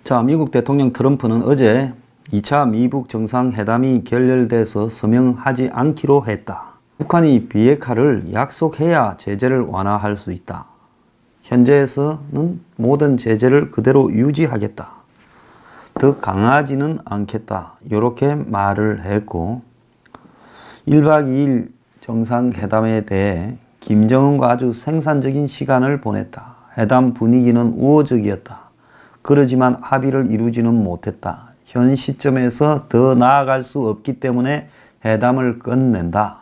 자, 미국 대통령 트럼프는 어제 2차 미북 정상회담이 결렬돼서 서명하지 않기로 했다. 북한이 비핵화를 약속해야 제재를 완화할 수 있다. 현재에서는 모든 제재를 그대로 유지하겠다. 더 강하지는 않겠다. 이렇게 말을 했고 1박 2일 정상회담에 대해 김정은과 아주 생산적인 시간을 보냈다. 회담 분위기는 우호적이었다. 그러지만 합의를 이루지는 못했다. 현 시점에서 더 나아갈 수 없기 때문에 회담을 끝낸다.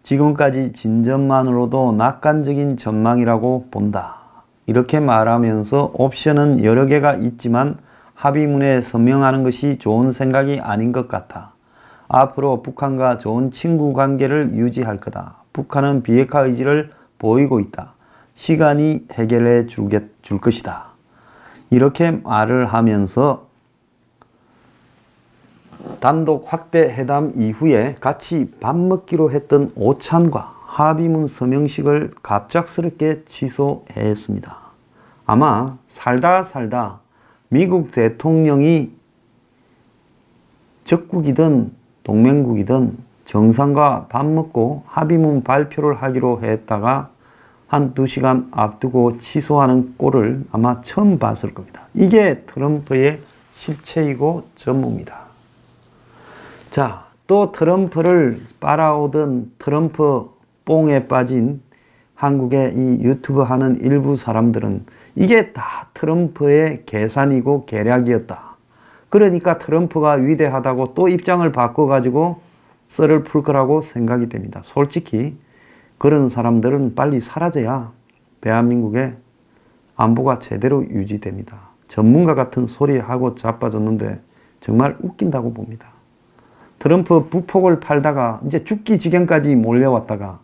지금까지 진전만으로도 낙관적인 전망이라고 본다. 이렇게 말하면서 옵션은 여러 개가 있지만 합의문에 서명하는 것이 좋은 생각이 아닌 것 같아. 앞으로 북한과 좋은 친구 관계를 유지할 거다. 북한은 비핵화 의지를 보이고 있다. 시간이 해결해 줄 것이다. 이렇게 말을 하면서 단독 확대 회담 이후에 같이 밥 먹기로 했던 오찬과 합의문 서명식을 갑작스럽게 취소했습니다. 아마 살다 미국 대통령이 적국이든 동맹국이든 정상과 밥 먹고 합의문 발표를 하기로 했다가 한두 시간 앞두고 취소하는 꼴을 아마 처음 봤을 겁니다. 이게 트럼프의 실체이고 전무입니다. 자, 또 트럼프를 빨아오던 트럼프 뽕에 빠진 한국의 이 유튜브 하는 일부 사람들은 이게 다 트럼프의 계산이고 계략이었다. 그러니까 트럼프가 위대하다고 또 입장을 바꿔가지고 썰을 풀 거라고 생각이 됩니다. 솔직히 그런 사람들은 빨리 사라져야 대한민국의 안보가 제대로 유지됩니다. 전문가 같은 소리 하고 자빠졌는데 정말 웃긴다고 봅니다. 트럼프 부폭을 팔다가 이제 죽기 지경까지 몰려왔다가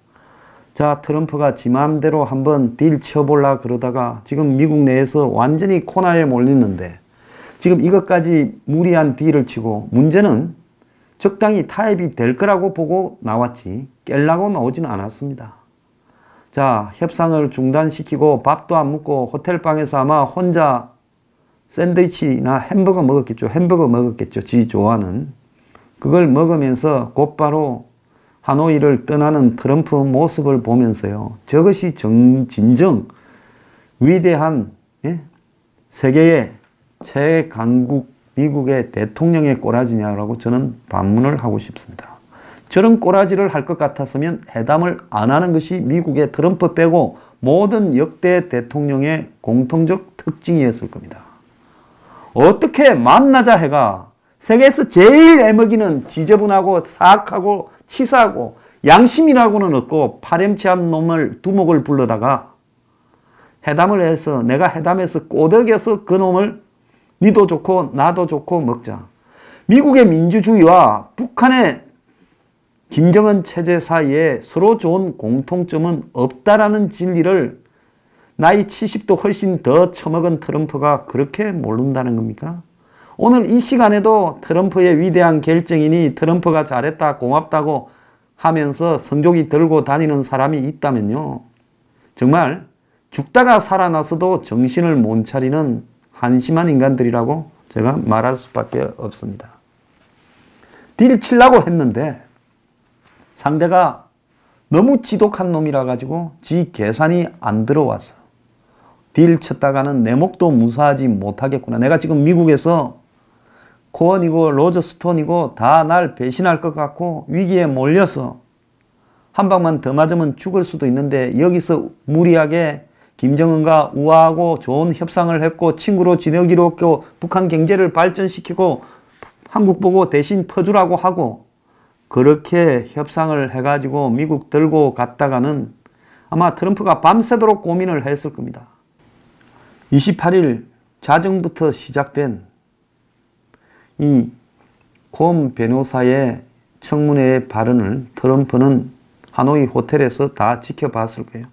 자, 트럼프가 지 맘대로 한번 딜 쳐보려 그러다가 지금 미국 내에서 완전히 코너에 몰리는데 지금 이것까지 무리한 딜을 치고 문제는 적당히 타협이 될 거라고 보고 나왔지 깰라고 나오지는 않았습니다. 자, 협상을 중단시키고 밥도 안 먹고 호텔방에서 아마 혼자 샌드위치나 햄버거 먹었겠죠. 지 좋아하는. 그걸 먹으면서 곧바로 하노이를 떠나는 트럼프 모습을 보면서요. 저것이 진정 위대한 세계의 최강국 미국의 대통령의 꼬라지냐라고 저는 반문을 하고 싶습니다. 저런 꼬라지를 할 것 같았으면 회담을 안 하는 것이 미국의 트럼프 빼고 모든 역대 대통령의 공통적 특징이었을 겁니다. 어떻게 만나자 해가 세계에서 제일 애먹이는 지저분하고 사악하고 치사하고 양심이라고는 없고 파렴치한 놈을 두목을 불러다가 회담을 해서 내가 회담에서 꼬덕여서 그 놈을 니도 좋고 나도 좋고 먹자. 미국의 민주주의와 북한의 김정은 체제 사이에 서로 좋은 공통점은 없다라는 진리를 나이 70도 훨씬 더 처먹은 트럼프가 그렇게 모른다는 겁니까? 오늘 이 시간에도 트럼프의 위대한 결정이니 트럼프가 잘했다 고맙다고 하면서 성조기 들고 다니는 사람이 있다면요. 정말 죽다가 살아나서도 정신을 못 차리는 한심한 인간들이라고 제가 말할 수밖에 없습니다. 딜 치려고 했는데 상대가 너무 지독한 놈이라 가지고 지 계산이 안 들어와서 딜 쳤다가는 내 목도 무사하지 못하겠구나. 내가 지금 미국에서 코언이고 로저 스톤이고 다 날 배신할 것 같고 위기에 몰려서 한 방만 더 맞으면 죽을 수도 있는데 여기서 무리하게 김정은과 우아하고 좋은 협상을 했고 친구로 지내기로 했고 북한 경제를 발전시키고 한국 보고 대신 퍼주라고 하고 그렇게 협상을 해가지고 미국 들고 갔다가는 아마 트럼프가 밤새도록 고민을 했을 겁니다. 28일 자정부터 시작된 이 곰 변호사의 청문회의 발언을 트럼프는 하노이 호텔에서 다 지켜봤을 거예요.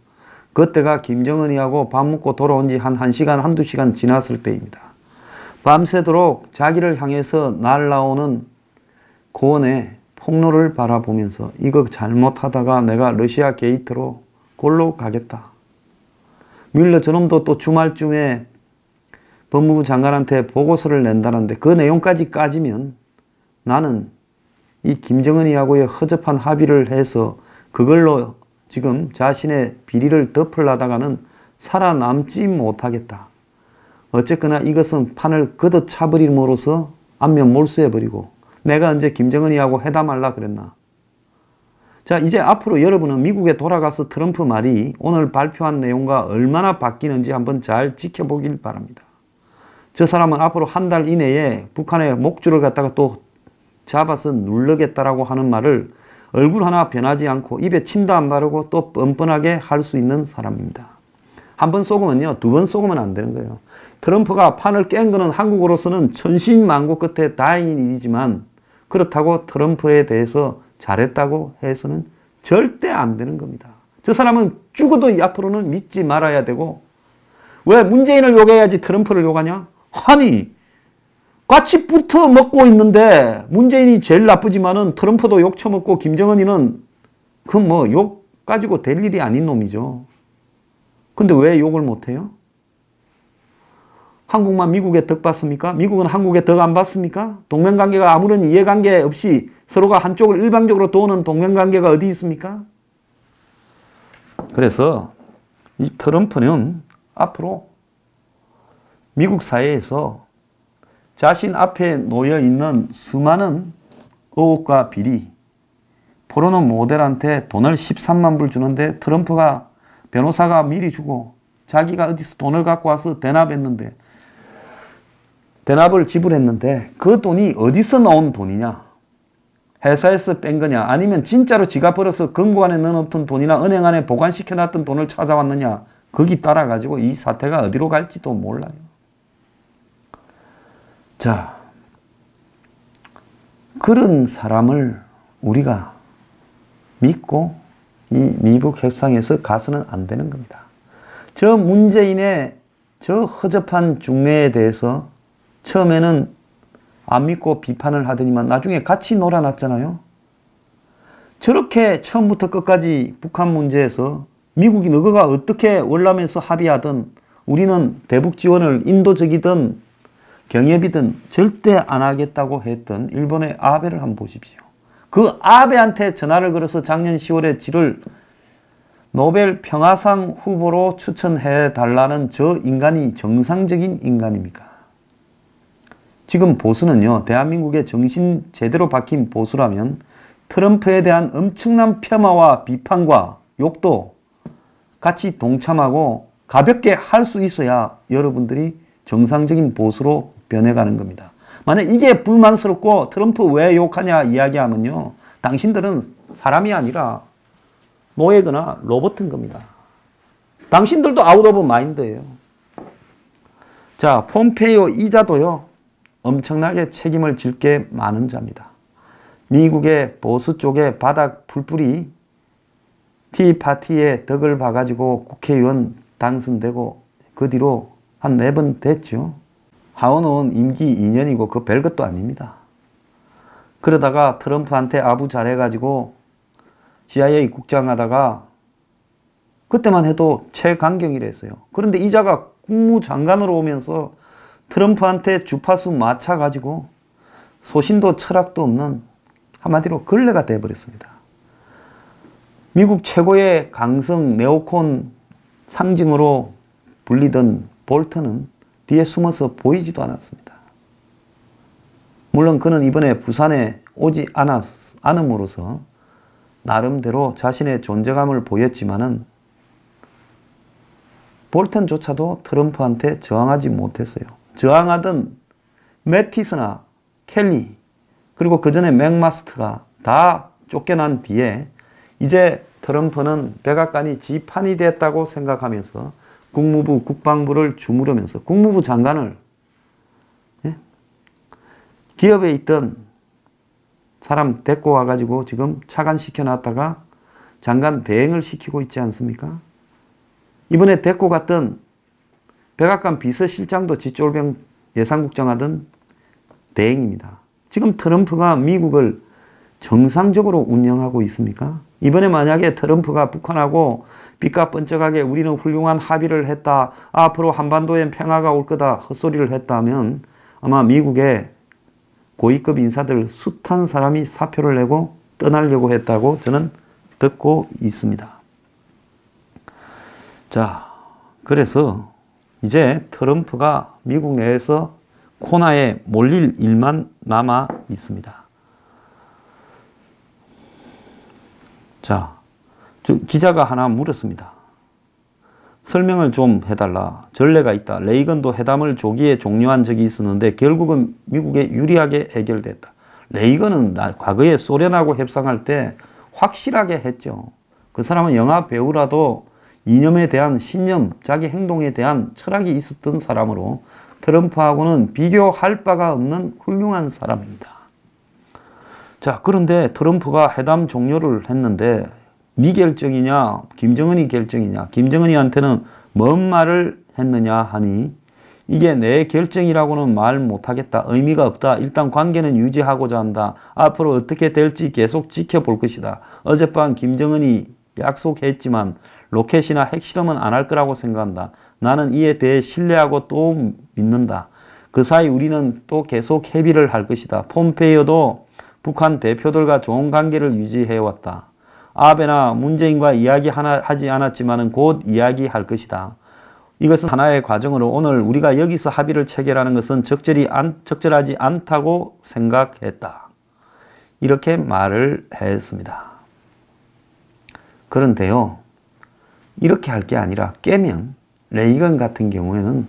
그때가 김정은이하고 밥 먹고 돌아온 지 한 1시간, 한두 시간 지났을 때입니다. 밤새도록 자기를 향해서 날라오는 고원의 폭로를 바라보면서 이거 잘못하다가 내가 러시아 게이트로 골로 가겠다. 뮬러 저놈도 또 주말쯤에 법무부 장관한테 보고서를 낸다는데 그 내용까지 까지면 나는 이 김정은이하고의 허접한 합의를 해서 그걸로 지금 자신의 비리를 덮으려다가는 살아남지 못하겠다. 어쨌거나 이것은 판을 걷어차버림으로써 안면 몰수해버리고 내가 언제 김정은이하고 회담하려 그랬나. 자, 이제 앞으로 여러분은 미국에 돌아가서 트럼프 말이 오늘 발표한 내용과 얼마나 바뀌는지 한번 잘 지켜보길 바랍니다. 저 사람은 앞으로 한 달 이내에 북한의 목줄을 갖다가 또 잡아서 누르겠다라고 하는 말을 얼굴 하나 변하지 않고 입에 침도 안 바르고 또 뻔뻔하게 할 수 있는 사람입니다. 한 번 속으면요, 두 번 속으면 안 되는 거예요. 트럼프가 판을 깬 거는 한국으로서는 천신만고 끝에 다행인 일이지만 그렇다고 트럼프에 대해서 잘했다고 해서는 절대 안 되는 겁니다. 저 사람은 죽어도 앞으로는 믿지 말아야 되고, 왜 문재인을 욕해야지 트럼프를 욕하냐? 아니, 같이 붙어 먹고 있는데 문재인이 제일 나쁘지만은 트럼프도 욕 처먹고 김정은이는 그 뭐 욕 가지고 될 일이 아닌 놈이죠. 근데 왜 욕을 못해요? 한국만 미국에 덕 받습니까? 미국은 한국에 덕 안 받습니까? 동맹관계가 아무런 이해관계 없이 서로가 한쪽을 일방적으로 도우는 동맹관계가 어디 있습니까? 그래서 이 트럼프는 앞으로 미국 사회에서 자신 앞에 놓여 있는 수많은 의혹과 비리, 포르노 모델한테 돈을 13만 불 주는데 트럼프가 변호사가 미리 주고 자기가 어디서 돈을 갖고 와서 대납했는데, 대납을 지불했는데 그 돈이 어디서 나온 돈이냐? 회사에서 뺀 거냐? 아니면 진짜로 지가 벌어서 금고 안에 넣어놓던 돈이나 은행 안에 보관시켜놨던 돈을 찾아왔느냐? 거기 따라 가지고 이 사태가 어디로 갈지도 몰라요. 자, 그런 사람을 우리가 믿고 이 미북 협상에서 가서는 안 되는 겁니다. 저 문재인의 저 허접한 중매에 대해서 처음에는 안 믿고 비판을 하더니만 나중에 같이 놀아놨잖아요. 저렇게 처음부터 끝까지 북한 문제에서 미국이 너가 어떻게 월남에서 합의하든 우리는 대북 지원을 인도적이든 경협이든 절대 안 하겠다고 했던 일본의 아베를 한번 보십시오. 그 아베한테 전화를 걸어서 작년 10월에 지를 노벨 평화상 후보로 추천해 달라는 저 인간이 정상적인 인간입니까? 지금 보수는요, 대한민국의 정신 제대로 박힌 보수라면 트럼프에 대한 엄청난 폄하와 비판과 욕도 같이 동참하고 가볍게 할 수 있어야 여러분들이 정상적인 보수로 변해가는 겁니다. 만약 이게 불만스럽고 트럼프 왜 욕하냐 이야기하면요, 당신들은 사람이 아니라 노예거나 로봇인 겁니다. 당신들도 아웃 오브 마인드예요. 자, 폼페이오 이자도요, 엄청나게 책임을 질 게 많은 자입니다. 미국의 보수 쪽에 바닥 풀뿌리 티파티에 덕을 봐가지고 국회의원 당선되고 그 뒤로 한 4번 됐죠. 하원은 임기 2년이고 그 별것도 아닙니다. 그러다가 트럼프한테 아부 잘해가지고 CIA 국장 하다가 그때만 해도 최강경이랬어요. 그런데 이자가 국무장관으로 오면서 트럼프한테 주파수 맞춰가지고 소신도 철학도 없는 한마디로 걸레가 돼버렸습니다. 미국 최고의 강성 네오콘 상징으로 불리던 볼턴은 뒤에 숨어서 보이지도 않았습니다. 물론 그는 이번에 부산에 오지 않음으로써 나름대로 자신의 존재감을 보였지만은 볼턴조차도 트럼프한테 저항하지 못했어요. 저항하던 매티스나 켈리 그리고 그 전에 맥마스터가 다 쫓겨난 뒤에 이제 트럼프는 백악관이 지판이 됐다고 생각하면서 국무부, 국방부를 주무르면서 국무부 장관을 기업에 있던 사람 데리고 와가지고 지금 차관시켜 놨다가 장관 대행을 시키고 있지 않습니까? 이번에 데리고 갔던 백악관 비서실장도 지쫄병 예산국장 하던 대행입니다. 지금 트럼프가 미국을 정상적으로 운영하고 있습니까? 이번에 만약에 트럼프가 북한하고 삐까뻔쩍하게 우리는 훌륭한 합의를 했다, 앞으로 한반도엔 평화가 올 거다 헛소리를 했다면 아마 미국의 고위급 인사들 숱한 사람이 사표를 내고 떠나려고 했다고 저는 듣고 있습니다. 자, 그래서 이제 트럼프가 미국 내에서 코너에 몰릴 일만 남아 있습니다. 자, 기자가 하나 물었습니다. 설명을 좀 해달라. 전례가 있다. 레이건도 회담을 조기에 종료한 적이 있었는데 결국은 미국에 유리하게 해결됐다. 레이건은 과거에 소련하고 협상할 때 확실하게 했죠. 그 사람은 영화 배우라도 이념에 대한 신념, 자기 행동에 대한 철학이 있었던 사람으로 트럼프하고는 비교할 바가 없는 훌륭한 사람입니다. 자, 그런데 트럼프가 회담 종료를 했는데 네 결정이냐 김정은이 결정이냐, 김정은이한테는 뭔 말을 했느냐 하니 이게 내 결정이라고는 말 못하겠다. 의미가 없다. 일단 관계는 유지하고자 한다. 앞으로 어떻게 될지 계속 지켜볼 것이다. 어젯밤 김정은이 약속했지만 로켓이나 핵실험은 안 할 거라고 생각한다. 나는 이에 대해 신뢰하고 또 믿는다. 그 사이 우리는 또 계속 협의를 할 것이다. 폼페이오도 북한 대표들과 좋은 관계를 유지해왔다. 아베나 문재인과 이야기하지 않았지만 곧 이야기할 것이다. 이것은 하나의 과정으로 오늘 우리가 여기서 합의를 체결하는 것은 적절하지 않다고 생각했다. 이렇게 말을 했습니다. 그런데요, 이렇게 할 게 아니라 깨면 레이건 같은 경우에는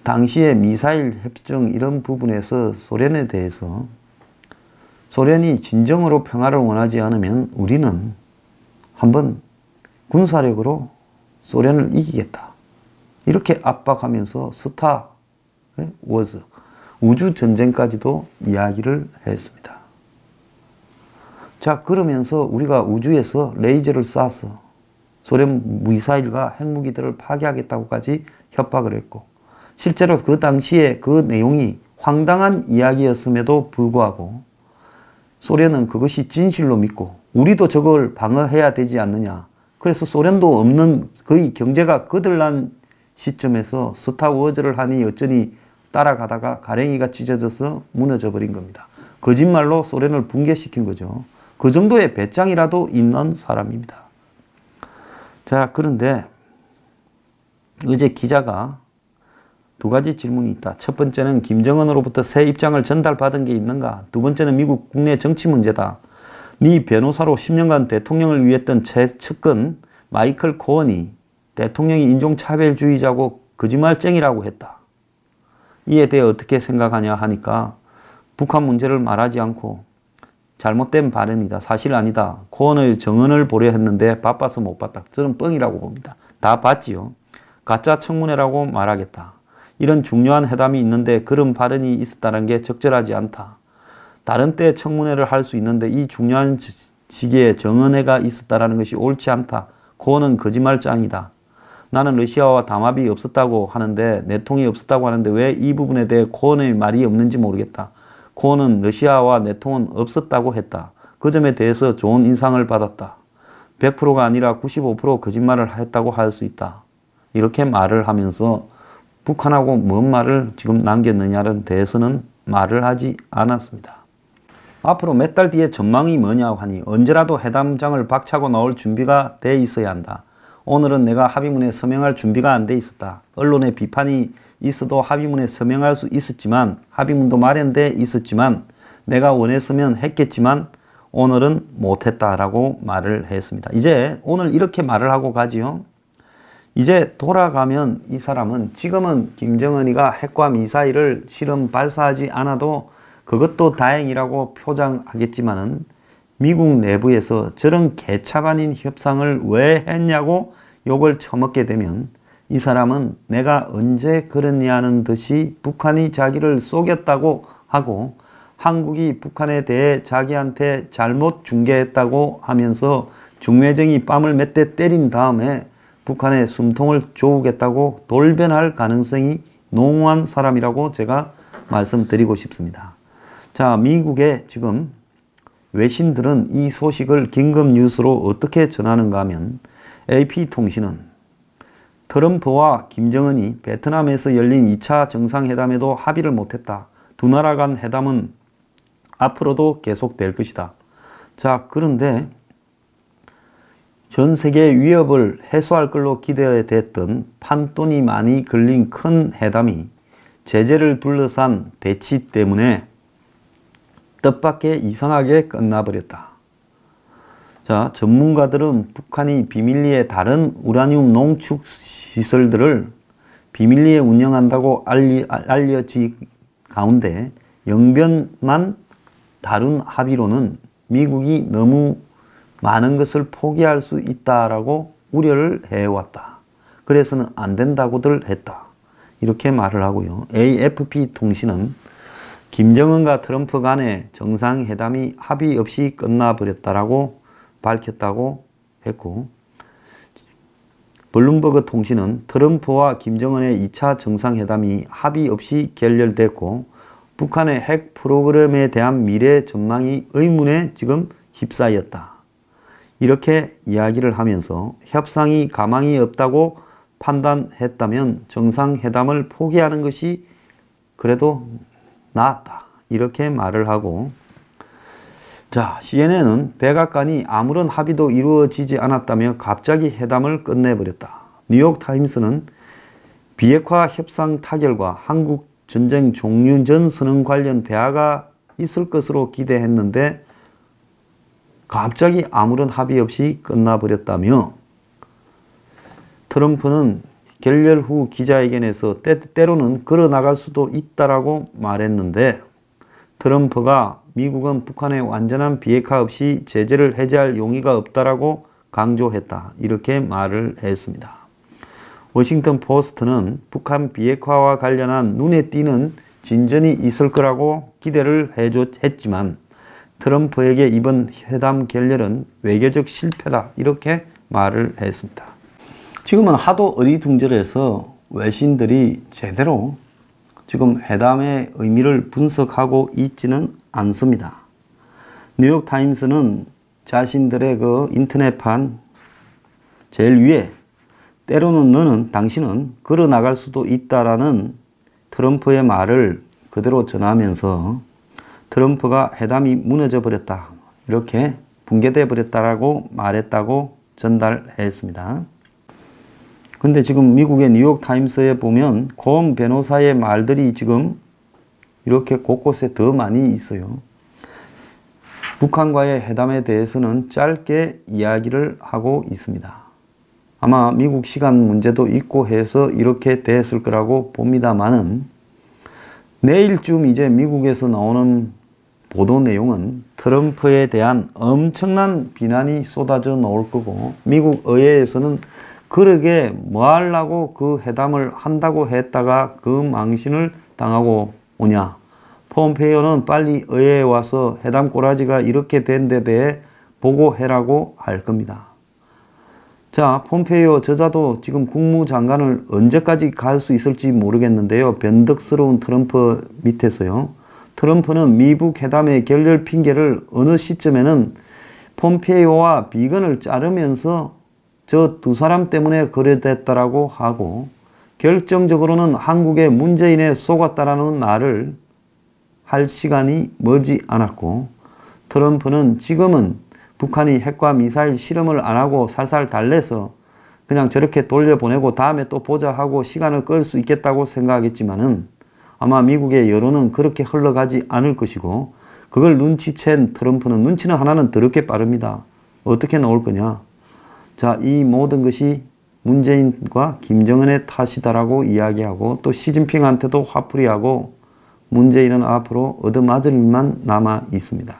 당시에 미사일 협정 이런 부분에서 소련에 대해서 소련이 진정으로 평화를 원하지 않으면 우리는 한번 군사력으로 소련을 이기겠다. 이렇게 압박하면서 스타 워즈, 우주전쟁까지도 이야기를 했습니다. 자, 그러면서 우리가 우주에서 레이저를 쏴서 소련 미사일과 핵무기들을 파괴하겠다고까지 협박을 했고, 실제로 그 당시에 그 내용이 황당한 이야기였음에도 불구하고 소련은 그것이 진실로 믿고 우리도 저걸 방어해야 되지 않느냐. 그래서 소련도 없는 거의 경제가 거들난 시점에서 스타워즈를 하니 어쩌니 따라가다가 가랭이가 찢어져서 무너져 버린 겁니다. 거짓말로 소련을 붕괴시킨 거죠. 그 정도의 배짱이라도 있는 사람입니다. 자, 그런데 어제 기자가 두 가지 질문이 있다. 첫 번째는 김정은으로부터 새 입장을 전달받은 게 있는가? 두 번째는 미국 국내 정치 문제다. 네 변호사로 10년간 대통령을 위했던 최측근 마이클 코언이 대통령이 인종차별주의자고 거짓말쟁이라고 했다. 이에 대해 어떻게 생각하냐 하니까 북한 문제를 말하지 않고 잘못된 발언이다. 사실 아니다. 코언의 정언을 보려 했는데 바빠서 못 봤다. 저는 뻥이라고 봅니다. 다 봤지요. 가짜 청문회라고 말하겠다. 이런 중요한 회담이 있는데 그런 발언이 있었다는 게 적절하지 않다. 다른 때 청문회를 할 수 있는데 이 중요한 시기에 정언회가 있었다는 것이 옳지 않다. 코언은 거짓말장이다. 나는 러시아와 담합이 없었다고 하는데, 내통이 없었다고 하는데 왜 이 부분에 대해 코언의 말이 없는지 모르겠다. 코언은 러시아와 내통은 없었다고 했다. 그 점에 대해서 좋은 인상을 받았다. 100%가 아니라 95% 거짓말을 했다고 할 수 있다. 이렇게 말을 하면서 북한하고 뭔 말을 지금 남겼느냐는 대해서는 말을 하지 않았습니다. 앞으로 몇 달 뒤에 전망이 뭐냐고 하니 언제라도 회담장을 박차고 나올 준비가 돼 있어야 한다. 오늘은 내가 합의문에 서명할 준비가 안 돼 있었다. 언론의 비판이 있어도 합의문에 서명할 수 있었지만, 합의문도 마련돼 있었지만 내가 원했으면 했겠지만 오늘은 못했다라고 말을 했습니다. 이제 오늘 이렇게 말을 하고 가지요. 이제 돌아가면 이 사람은 지금은 김정은이가 핵과 미사일을 실험 발사하지 않아도 그것도 다행이라고 표장하겠지만은 미국 내부에서 저런 개차 아닌 협상을 왜 했냐고 욕을 처먹게 되면 이 사람은 내가 언제 그랬냐는 듯이 북한이 자기를 속였다고 하고 한국이 북한에 대해 자기한테 잘못 중계했다고 하면서 중매정이 뺨을 몇 대 때린 다음에 북한의 숨통을 조우겠다고 돌변할 가능성이 농후한 사람이라고 제가 말씀드리고 싶습니다. 자, 미국의 지금 외신들은 이 소식을 긴급 뉴스로 어떻게 전하는가 하면 AP통신은 트럼프와 김정은이 베트남에서 열린 2차 정상회담에도 합의를 못했다. 두 나라 간 회담은 앞으로도 계속될 것이다. 자, 그런데 전 세계 위협을 해소할 걸로 기대됐던 판돈이 많이 걸린 큰 회담이 제재를 둘러싼 대치 때문에 뜻밖의 이상하게 끝나버렸다. 자, 전문가들은 북한이 비밀리에 다른 우라늄 농축 시설들을 비밀리에 운영한다고 알려진 가운데 영변만 다룬 합의로는 미국이 너무 많은 것을 포기할 수 있다라고 우려를 해왔다. 그래서는 안 된다고들 했다. 이렇게 말을 하고요. AFP 통신은 김정은과 트럼프 간의 정상회담이 합의 없이 끝나버렸다라고 밝혔다고 했고, 블룸버그 통신은 트럼프와 김정은의 2차 정상회담이 합의 없이 결렬됐고 북한의 핵 프로그램에 대한 미래 전망이 의문에 지금 휩싸였다. 이렇게 이야기를 하면서 협상이 가망이 없다고 판단했다면 정상회담을 포기하는 것이 그래도 낫다. 이렇게 말을 하고, 자, CNN은 백악관이 아무런 합의도 이루어지지 않았다며 갑자기 회담을 끝내버렸다. 뉴욕타임스는 비핵화 협상 타결과 한국 전쟁 종료 전 선언 관련 대화가 있을 것으로 기대했는데 갑자기 아무런 합의 없이 끝나버렸다며, 트럼프는 결렬 후 기자회견에서 때로는 걸어나갈 수도 있다라고 말했는데 트럼프가 미국은 북한의 완전한 비핵화 없이 제재를 해제할 용의가 없다라고 강조했다. 이렇게 말을 했습니다. 워싱턴 포스트는 북한 비핵화와 관련한 눈에 띄는 진전이 있을 거라고 기대를 했지만 트럼프에게 이번 회담 결렬은 외교적 실패다. 이렇게 말을 했습니다. 지금은 하도 어리둥절해서 외신들이 제대로 지금 회담의 의미를 분석하고 있지는 않습니다. 뉴욕타임스는 자신들의 그 인터넷판 제일 위에 때로는 당신은 걸어 나갈 수도 있다라는 트럼프의 말을 그대로 전하면서 트럼프가 회담이 무너져 버렸다. 이렇게 붕괴돼 버렸다라고 말했다고 전달했습니다. 근데 지금 미국의 뉴욕타임스에 보면 공 변호사의 말들이 지금 이렇게 곳곳에 더 많이 있어요. 북한과의 회담에 대해서는 짧게 이야기를 하고 있습니다. 아마 미국 시간 문제도 있고 해서 이렇게 됐을 거라고 봅니다만은 내일쯤 이제 미국에서 나오는 보도 내용은 트럼프에 대한 엄청난 비난이 쏟아져 나올 거고 미국 의회에서는 그러게 뭐 하려고 그 회담을 한다고 했다가 그 망신을 당하고 오냐. 폼페이오는 빨리 의회에 와서 회담 꼬라지가 이렇게 된 데 대해 보고해라고 할 겁니다. 자, 폼페이오 저자도 지금 국무장관을 언제까지 갈 수 있을지 모르겠는데요. 변덕스러운 트럼프 밑에서요. 트럼프는 미국 회담의 결렬 핑계를 어느 시점에는 폼페이오와 비건을 자르면서 저 두 사람 때문에 그래 됐다라고 하고 결정적으로는 한국의 문재인에 속았다라는 말을 할 시간이 머지 않았고 트럼프는 지금은 북한이 핵과 미사일 실험을 안 하고 살살 달래서 그냥 저렇게 돌려보내고 다음에 또 보자 하고 시간을 끌 수 있겠다고 생각하겠지만은 아마 미국의 여론은 그렇게 흘러가지 않을 것이고 그걸 눈치챈 트럼프는 눈치는 하나는 더럽게 빠릅니다. 어떻게 나올 거냐. 자, 이 모든 것이 문재인과 김정은의 탓이다라고 이야기하고 또 시진핑한테도 화풀이하고 문재인은 앞으로 얻어맞을 일만 남아 있습니다.